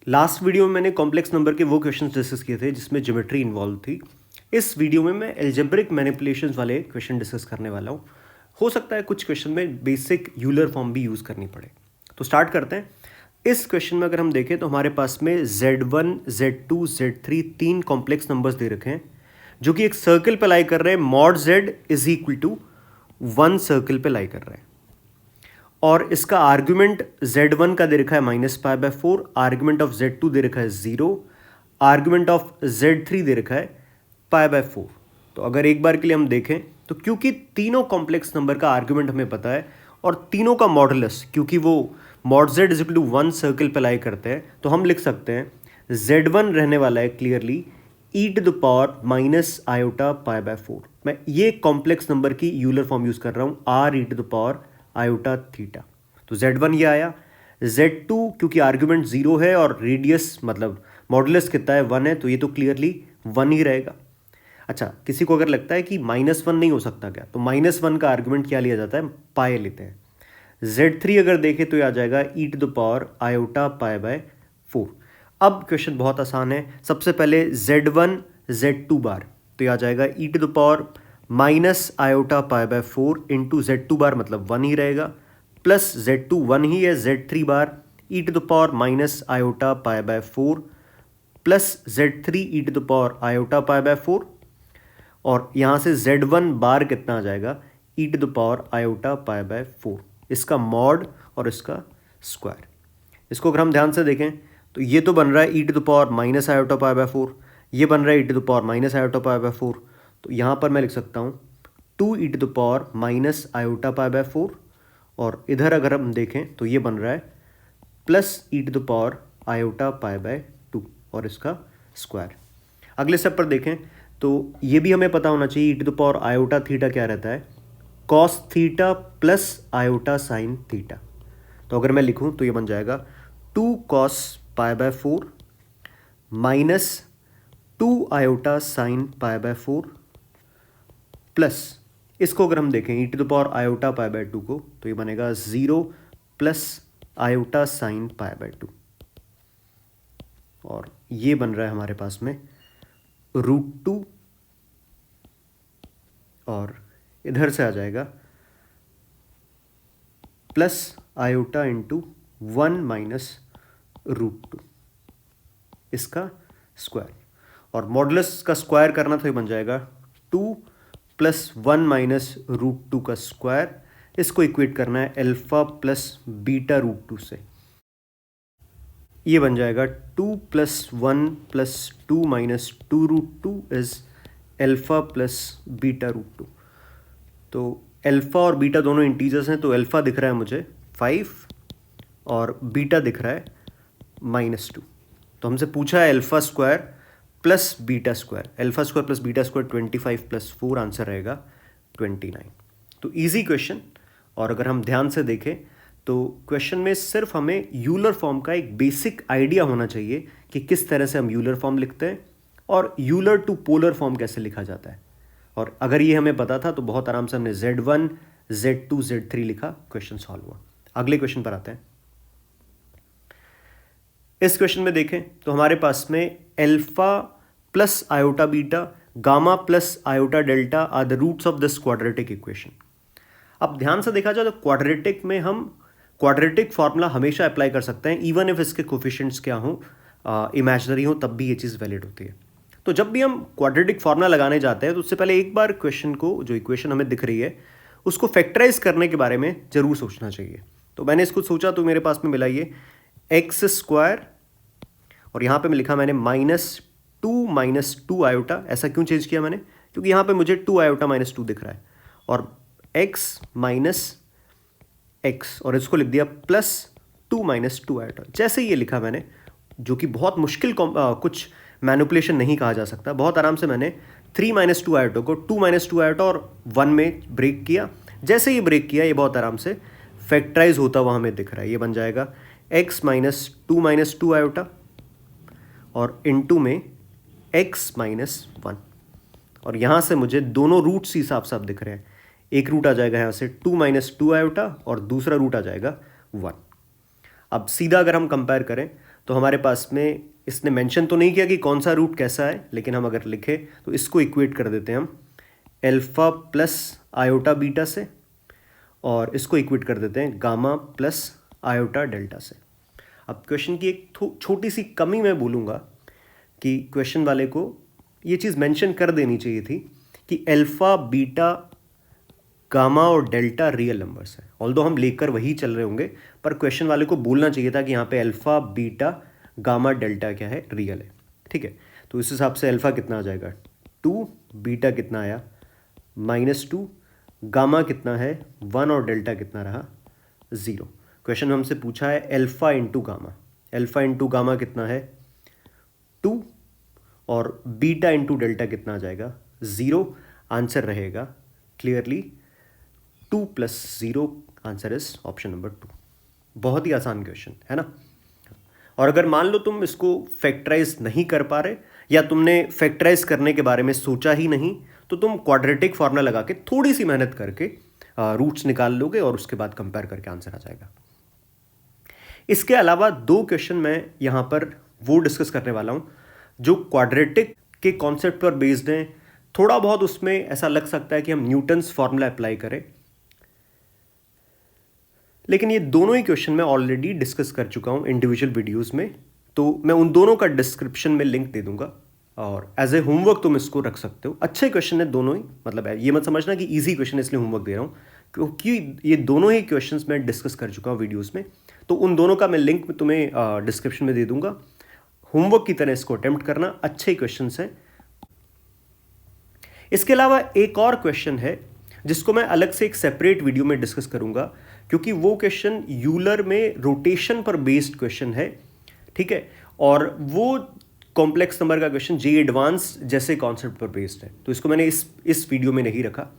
Last video में मैंने complex number के वो क्वेश्चंस डिस्कस किए थे जिसमें ज्योमेट्री इन्वॉल्व थी। इस वीडियो में मैं एल्जेब्रिक मैनिपुलेशंस वाले क्वेश्चन डिस्कस करने वाला हूँ। हो सकता है कुछ क्वेश्चन में बेसिक यूलर फॉर्म भी यूज़ करनी पड़े। तो स्टार्ट करते हैं। इस क्वेश्चन में अगर हम देखें तो हमारे पास में Z1, Z2, Z3 तीन कॉम्प्लेक्स नंबर्स दे रखे हैं जो कि एक सर्कल पे लाई कर रहे हैं। Mod Z is equal to 1 circle पे लाई कर रहे हैं और इसका आर्ग्यूमेंट Z1 का दे रखा है -π/4, आर्ग्यूमेंट ऑफ Z2 दे रखा है 0, आर्ग्यूमेंट ऑफ Z3 दे रखा है π/4। तो अगर एक बार के लिए हम देखें तो क्योंकि तीनों कॉम्प्लेक्स नंबर का आर्ग्यूमेंट हमें पता है और तीनों का मॉडुलस क्योंकि वो mod Z is equal to 1 circle पे लाई करते हैं तो हम लिख सकते हैं Z1 रहने वाला है क्लियरली e⁻⁻⁴। मैं ये कॉम्प्लेक्स नंबर की यूलर फॉर्म यूज़ कर रहा हूँ r⁻⁴ तो Z1 ये आया। Z2 क्योंकि आर्ग्यूमेंट 0 है और रेडियस मतलब मॉडुलस कितना है 1 है तो ये तो क्लियरली 1 ही रहेगा। अच्छा, किसी को अगर लगता है कि -1 नहीं हो सकता क्या, तो -1 का आर्ग्यूमेंट क्या लिया जाता है, पाई लेते हैं। Z3 अगर देखें तो ये आ जाएगा e⁻⁴। अब क्वेश्चन बहुत आसान है। सबसे पहले Z1 Z2 बार तो ये आ जाएगा e⁻⁻⁴ इंटू Z2 बार मतलब 1 ही रहेगा, प्लस Z2 1 ही है, Z3 बार e⁻⁻⁴ प्लस Z3 e⁻⁻⁴ और यहाँ से Z1 बार कितना आ जाएगा e⁻⁻⁴, इसका मॉड और इसका स्क्वायर। इसको अगर हम ध्यान से देखें तो ये तो बन रहा है e⁻⁻⁴, ये बन रहा है e⁻⁻⁴। तो यहाँ पर मैं लिख सकता हूँ 2e⁻⁻⁴ और इधर अगर हम देखें तो ये बन रहा है प्लस e⁻⁻⁴ और इसका स्क्वायर। अगले स्टेप पर देखें तो ये भी हमें पता होना चाहिए e⁻⁻θ क्या रहता है, cos theta plus iota sine theta. तो अगर मैं लिखूं तो ये बन जाएगा 2 cos π/4 minus 2 iota sine π/4 plus इसको अगर हम देखें e⁻⁻π/2 को तो ये बनेगा 0 प्लस आयोटा साइन π/2 और ये बन रहा है हमारे पास में √2 और इधर से आ जाएगा प्लस आयोटा इंटू 1 माइनस √2 इसका स्क्वायर और मॉडुलस का स्क्वायर करना तो ये बन जाएगा 2 प्लस 1 माइनस √2 का स्क्वायर। इसको इक्वेट करना है अल्फा प्लस बीटा √2 से। ये बन जाएगा 2 plus 1 plus 2 minus 2√2 is alpha plus beta √2। तो अल्फा और बीटा दोनों इंटीजर्स हैं तो अल्फा दिख रहा है मुझे 5 और बीटा दिख रहा है -2। तो हमसे पूछा है alpha square plus beta square. Alpha square plus beta square 25 plus 4 answer रहेगा 29। तो इजी क्वेश्चन। और अगर हम ध्यान से देखें तो क्वेश्चन में सिर्फ हमें यूलर फॉर्म का एक बेसिक आइडिया होना चाहिए कि किस तरह से हम यूलर फॉर्म लिखते हैं और यूलर टू पोलर फॉर्म कैसे लिखा जाता है। और अगर ये हमें पता था तो बहुत आराम से हमने Z1, Z2, Z3 लिखा, क्वेश्चन सॉल्व हुआ। अगले क्वेश्चन पर आते हैं। इस क्वेश्चन में देखें तो हमारे पास में alpha plus iota beta, gamma plus iota delta are the roots of this quadratic equation. अब ध्यान से देखा जाए तो क्वाड्रेटिक में हम क्वाड्रेटिक फॉर्मूला हमेशा अप्लाई कर सकते हैं, इवन इफ इसके कोफिशिएंट्स क्या हों, इमेजिनरी हो, तब भी ये चीज़ वैलिड होती है। तो जब भी हम क्वाड्रेटिक फार्मूला लगाने जाते हैं तो उससे पहले एक बार क्वेश्चन को, जो इक्वेशन हमें दिख रही है, उसको फैक्टराइज करने के बारे में जरूर सोचना चाहिए। तो मैंने इसको सोचा तो मेरे पास में मिला ये x² और यहाँ पे मैं लिखा मैंने -2 आयोटा। ऐसा क्यों चेंज किया मैंने, क्योंकि यहाँ पे मुझे 2 आयोटा -2 दिख रहा है और x माइनस x और इसको लिख दिया +2 - 2 आयोटा। जैसे ये लिखा मैंने, जो कि बहुत मुश्किल कुछ मैनिपुलेशन नहीं कहा जा सकता, बहुत आराम से मैंने 3 - 2 आयोटा को 2 - 2 आयोटा और 1 में ब्रेक किया। जैसे ये ब्रेक किया ये बहुत आराम से फैक्टराइज होता हुआ हमें दिख रहा है। ये बन जाएगा x - 2 - 2 आयोटा और इनटू में x - 1 और यहाँ से मुझे दोनों रूट्स ही साफ साफ दिख रहे हैं। एक रूट आ जाएगा यहाँ से 2 - 2 आयोटा और दूसरा रूट आ जाएगा 1। अब सीधा अगर हम कंपेयर करें तो हमारे पास में इसने मेंशन तो नहीं किया कि कौन सा रूट कैसा है, लेकिन हम अगर लिखें तो इसको इक्वेट कर देते हैं हम अल्फा प्लस आयोटा बीटा से, और इसको इक्वेट कर देते हैं गामा प्लस आयोटा डेल्टा से। अब क्वेश्चन की एक छोटी सी कमी मैं बोलूँगा कि क्वेश्चन वाले को ये चीज़ मेंशन कर देनी चाहिए थी कि अल्फा बीटा गामा और डेल्टा रियल नंबर्स है। ऑल्दो हम लेकर वही चल रहे होंगे, पर क्वेश्चन वाले को बोलना चाहिए था कि यहाँ पे अल्फा बीटा गामा डेल्टा क्या है, रियल है। ठीक है, तो इस हिसाब से अल्फा कितना आ जाएगा 2, बीटा कितना आया -2, गामा कितना है 1 और डेल्टा कितना रहा 0। क्वेश्चन में हमसे पूछा है alpha into gamma, alpha into gamma कितना है 2 और बीटा इंटू डेल्टा कितना आ जाएगा 0। आंसर रहेगा clearly 2 + 0। Answer is option number 2। बहुत ही आसान क्वेश्चन है ना। और अगर मान लो तुम इसको फैक्टराइज नहीं कर पा रहे या तुमने फैक्टराइज करने के बारे में सोचा ही नहीं, तो तुम क्वाड्रेटिक फार्मूला लगा के थोड़ी सी मेहनत करके रूट्स निकाल लोगे और उसके बाद कंपेयर करके आंसर आ जाएगा। इसके अलावा 2 क्वेश्चन मैं यहाँ पर वो डिस्कस करने वाला हूँ जो क्वाड्रेटिक के कॉन्सेप्ट पर बेस्ड हैं। थोड़ा बहुत उसमें ऐसा लग सकता है कि हम न्यूटन्स फार्मूला अप्लाई करें, लेकिन ये दोनों ही क्वेश्चन मैं ऑलरेडी डिस्कस कर चुका हूँ इंडिविजुअल वीडियोस में, तो मैं उन दोनों का डिस्क्रिप्शन में लिंक दे दूंगा और एज ए होमवर्क तुम इसको रख सकते हो। अच्छे क्वेश्चन है दोनों ही, मतलब ये मत समझना कि इजी क्वेश्चन है इसलिए होमवर्क दे रहा हूँ, क्योंकि ये दोनों ही क्वेश्चंस मैं डिस्कस कर चुका हूँ वीडियोस में, तो उन दोनों का मैं लिंक तुम्हें डिस्क्रिप्शन में दे दूंगा। होमवर्क की तरह इसको अटेम्प्ट करना, अच्छे क्वेश्चन हैं। इसके अलावा एक और क्वेश्चन है जिसको मैं अलग से एक सेपरेट वीडियो में डिस्कस करूंगा, क्योंकि वो क्वेश्चन यूलर में रोटेशन पर बेस्ड क्वेश्चन है। ठीक है, और वो कॉम्प्लेक्स नंबर का क्वेश्चन जे एडवांस जैसे कॉन्सेप्ट पर बेस्ड है, तो इसको मैंने इस वीडियो में नहीं रखा।